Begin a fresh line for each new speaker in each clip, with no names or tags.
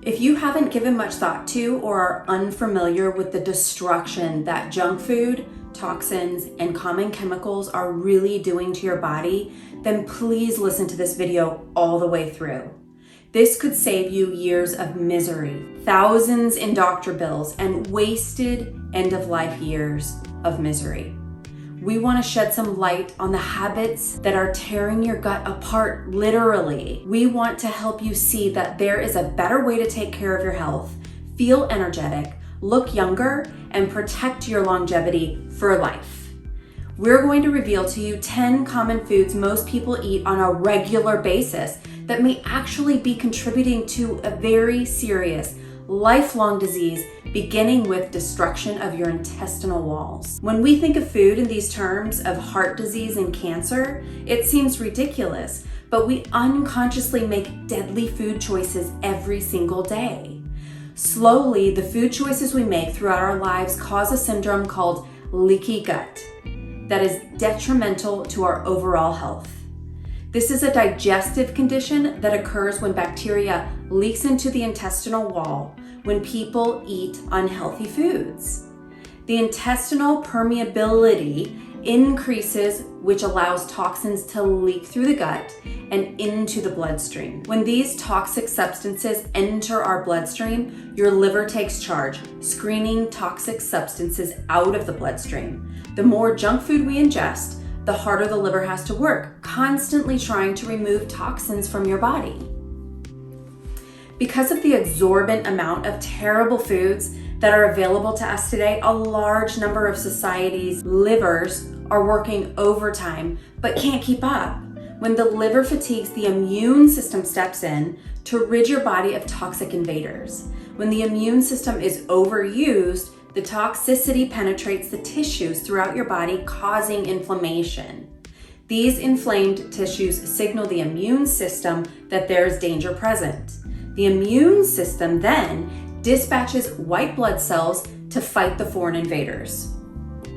If you haven't given much thought to or are unfamiliar with the destruction that junk food, toxins, and common chemicals are really doing to your body, then please listen to this video all the way through. This could save you years of misery, thousands in doctor bills, and wasted end-of-life years of misery. We want to shed some light on the habits that are tearing your gut apart, literally. We want to help you see that there is a better way to take care of your health, feel energetic, look younger, and protect your longevity for life. We're going to reveal to you 10 common foods most people eat on a regular basis that may actually be contributing to a very serious, lifelong disease, beginning with destruction of your intestinal walls. When we think of food in these terms of heart disease and cancer, it seems ridiculous, but we unconsciously make deadly food choices every single day. Slowly, the food choices we make throughout our lives cause a syndrome called leaky gut that is detrimental to our overall health. This is a digestive condition that occurs when bacteria leaks into the intestinal wall when people eat unhealthy foods. The intestinal permeability increases, which allows toxins to leak through the gut and into the bloodstream. When these toxic substances enter our bloodstream, your liver takes charge, screening toxic substances out of the bloodstream. The more junk food we ingest, the harder the liver has to work, constantly trying to remove toxins from your body. Because of the exorbitant amount of terrible foods that are available to us today, a large number of societies' livers are working overtime but can't keep up. When the liver fatigues, the immune system steps in to rid your body of toxic invaders. When the immune system is overused, the toxicity penetrates the tissues throughout your body, causing inflammation. These inflamed tissues signal the immune system that there is danger present. The immune system then dispatches white blood cells to fight the foreign invaders.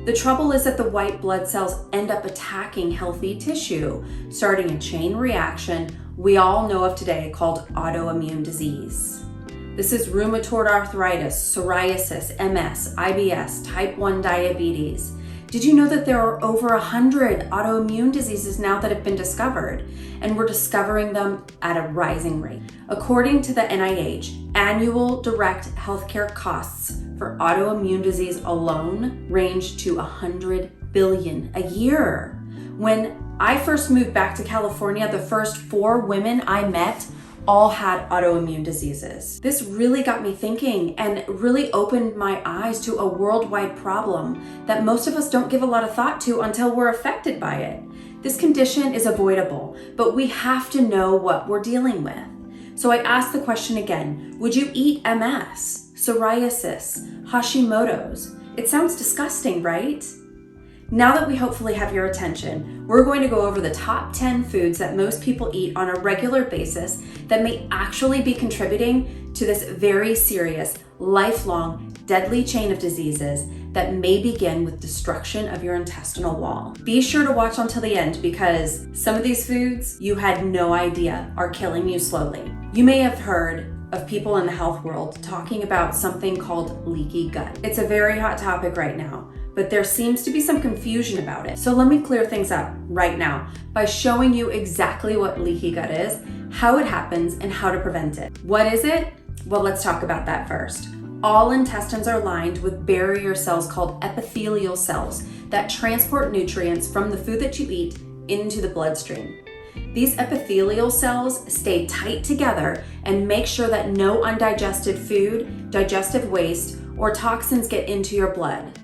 The trouble is that the white blood cells end up attacking healthy tissue, starting a chain reaction we all know of today called autoimmune disease. This is rheumatoid arthritis, psoriasis, MS, IBS, type 1 diabetes. Did you know that there are over 100 autoimmune diseases now that have been discovered, and we're discovering them at a rising rate? According to the NIH, annual direct healthcare costs for autoimmune disease alone range to $100 billion a year. When I first moved back to California, the first 4 women I met all had autoimmune diseases. This really got me thinking and really opened my eyes to a worldwide problem that most of us don't give a lot of thought to until we're affected by it. This condition is avoidable, but we have to know what we're dealing with. So I asked the question again, would you eat MS, psoriasis, Hashimoto's? It sounds disgusting, right? Now that we hopefully have your attention, we're going to go over the top 10 foods that most people eat on a regular basis that may actually be contributing to this very serious, lifelong, deadly chain of diseases that may begin with destruction of your intestinal wall. Be sure to watch until the end because some of these foods you had no idea are killing you slowly. You may have heard of people in the health world talking about something called leaky gut. It's a very hot topic right now, but there seems to be some confusion about it. So let me clear things up right now by showing you exactly what leaky gut is, how it happens, and how to prevent it. What is it? Well, let's talk about that first. All intestines are lined with barrier cells called epithelial cells that transport nutrients from the food that you eat into the bloodstream. These epithelial cells stay tight together and make sure that no undigested food, digestive waste, or toxins get into your blood.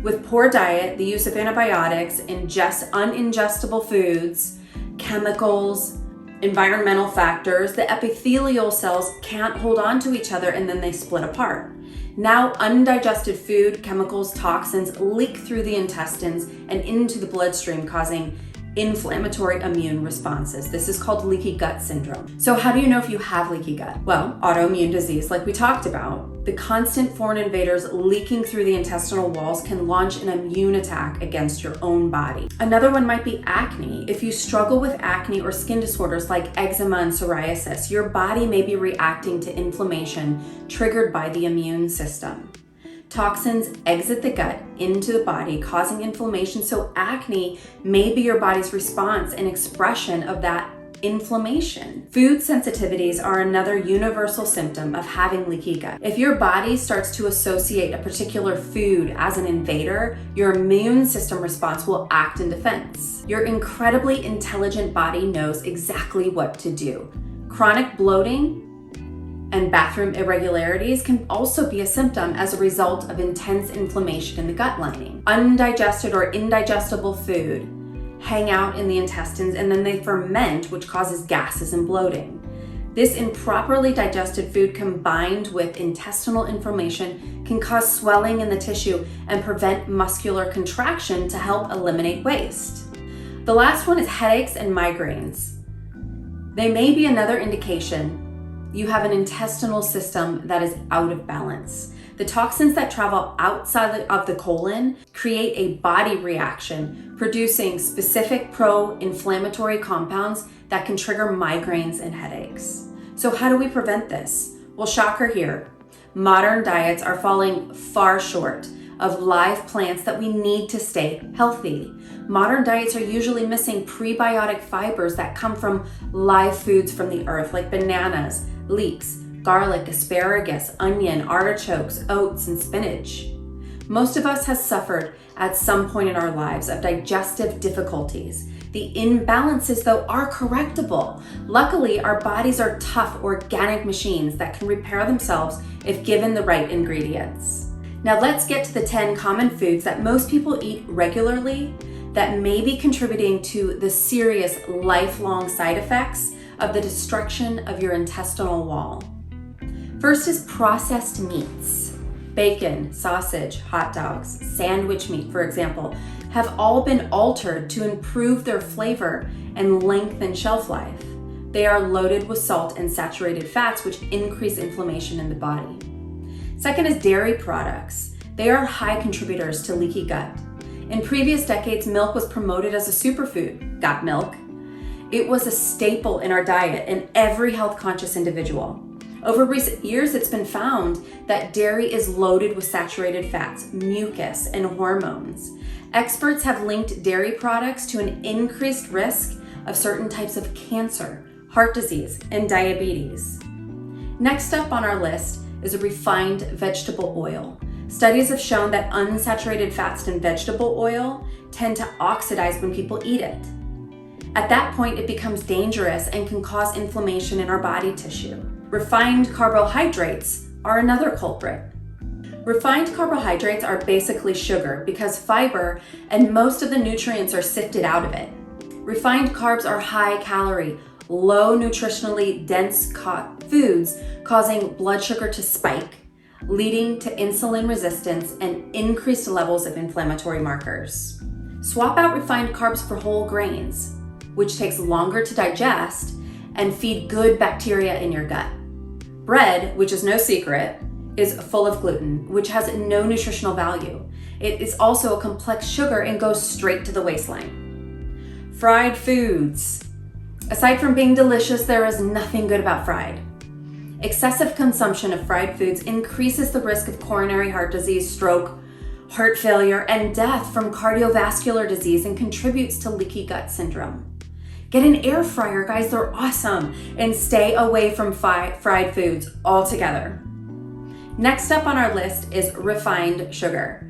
With poor diet, the use of antibiotics, uningestible foods, chemicals, environmental factors, the epithelial cells can't hold on to each other and then they split apart. Now undigested food, chemicals, toxins leak through the intestines and into the bloodstream, causing inflammatory immune responses. This is called leaky gut syndrome. So how do you know if you have leaky gut? Well, autoimmune disease, like we talked about, the constant foreign invaders leaking through the intestinal walls can launch an immune attack against your own body. Another one might be acne. If you struggle with acne or skin disorders like eczema and psoriasis, your body may be reacting to inflammation triggered by the immune system. Toxins exit the gut into the body, causing inflammation, so acne may be your body's response and expression of that inflammation. Food sensitivities are another universal symptom of having leaky gut. If your body starts to associate a particular food as an invader, your immune system response will act in defense. Your incredibly intelligent body knows exactly what to do. Chronic bloating and bathroom irregularities can also be a symptom as a result of intense inflammation in the gut lining. Undigested or indigestible food hang out in the intestines and then they ferment, which causes gases and bloating. This improperly digested food combined with intestinal inflammation can cause swelling in the tissue and prevent muscular contraction to help eliminate waste. The last one is headaches and migraines. They may be another indication you have an intestinal system that is out of balance. The toxins that travel outside of the colon create a body reaction, producing specific pro-inflammatory compounds that can trigger migraines and headaches. So how do we prevent this? Well, shocker here. Modern diets are falling far short of live plants that we need to stay healthy. Modern diets are usually missing prebiotic fibers that come from live foods from the earth, like bananas, leeks, garlic, asparagus, onion, artichokes, oats, and spinach. Most of us has suffered at some point in our lives of digestive difficulties. The imbalances, though, are correctable. Luckily, our bodies are tough, organic machines that can repair themselves if given the right ingredients. Now let's get to the 10 common foods that most people eat regularly that may be contributing to the serious lifelong side effects of the destruction of your intestinal wall. First is processed meats. Bacon, sausage, hot dogs, sandwich meat, for example, have all been altered to improve their flavor and lengthen shelf life. They are loaded with salt and saturated fats, which increase inflammation in the body. Second is dairy products. They are high contributors to leaky gut. In previous decades, milk was promoted as a superfood. Got milk? It was a staple in our diet in every health-conscious individual. Over recent years, it's been found that dairy is loaded with saturated fats, mucus, and hormones. Experts have linked dairy products to an increased risk of certain types of cancer, heart disease, and diabetes. Next up on our list is a refined vegetable oil. Studies have shown that unsaturated fats in vegetable oil tend to oxidize when people eat it. At that point, it becomes dangerous and can cause inflammation in our body tissue. Refined carbohydrates are another culprit. Refined carbohydrates are basically sugar because fiber and most of the nutrients are sifted out of it. Refined carbs are high calorie, low nutritionally dense foods causing blood sugar to spike, leading to insulin resistance and increased levels of inflammatory markers. Swap out refined carbs for whole grains, which takes longer to digest and feed good bacteria in your gut. Bread, which is no secret, is full of gluten, which has no nutritional value. It is also a complex sugar and goes straight to the waistline. Fried foods. Aside from being delicious, there is nothing good about fried. Excessive consumption of fried foods increases the risk of coronary heart disease, stroke, heart failure, and death from cardiovascular disease and contributes to leaky gut syndrome. Get an air fryer, guys, they're awesome, and stay away from fried foods altogether. Next up on our list is refined sugar.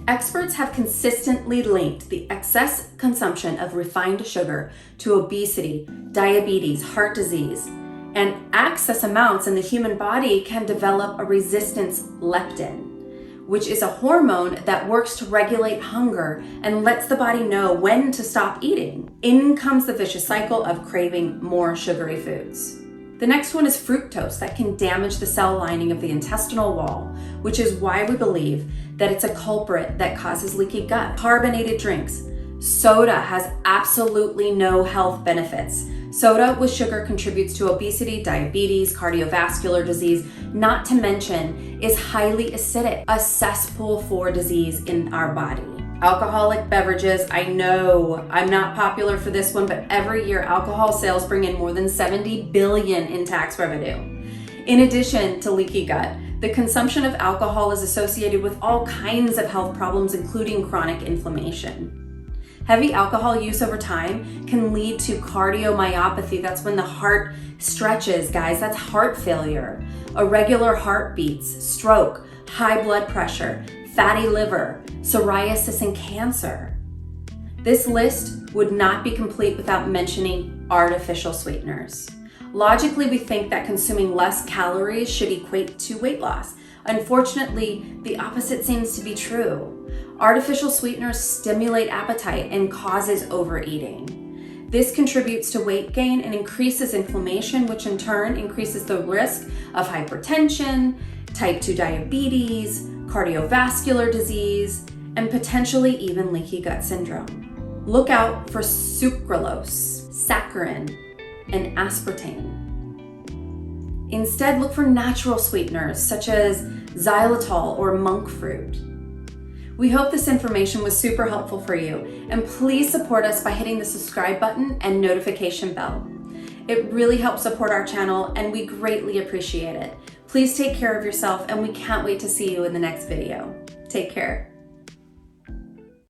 Experts have consistently linked the excess consumption of refined sugar to obesity, diabetes, heart disease, and excess amounts in the human body can develop a resistance leptin, which is a hormone that works to regulate hunger and lets the body know when to stop eating. In comes the vicious cycle of craving more sugary foods. The next one is fructose that can damage the cell lining of the intestinal wall, which is why we believe that it's a culprit that causes leaky gut. Carbonated drinks, Soda has absolutely no health benefits. Soda with sugar contributes to obesity, diabetes, cardiovascular disease, not to mention is highly acidic, a cesspool for disease in our body. Alcoholic beverages, I know I'm not popular for this one, but every year alcohol sales bring in more than $70 billion in tax revenue. In addition to leaky gut, the consumption of alcohol is associated with all kinds of health problems, including chronic inflammation. Heavy alcohol use over time can lead to cardiomyopathy. That's when the heart stretches, guys. That's heart failure. Irregular heartbeats, stroke, high blood pressure, fatty liver, psoriasis, and cancer. This list would not be complete without mentioning artificial sweeteners. Logically, we think that consuming less calories should equate to weight loss. Unfortunately, the opposite seems to be true. Artificial sweeteners stimulate appetite and causes overeating. This contributes to weight gain and increases inflammation, which in turn increases the risk of hypertension, type 2 diabetes, cardiovascular disease, and potentially even leaky gut syndrome. Look out for sucralose, saccharin, and aspartame. Instead, look for natural sweeteners such as xylitol or monk fruit. We hope this information was super helpful for you, and please support us by hitting the subscribe button and notification bell. It really helps support our channel, and we greatly appreciate it. Please take care of yourself, and we can't wait to see you in the next video. Take care.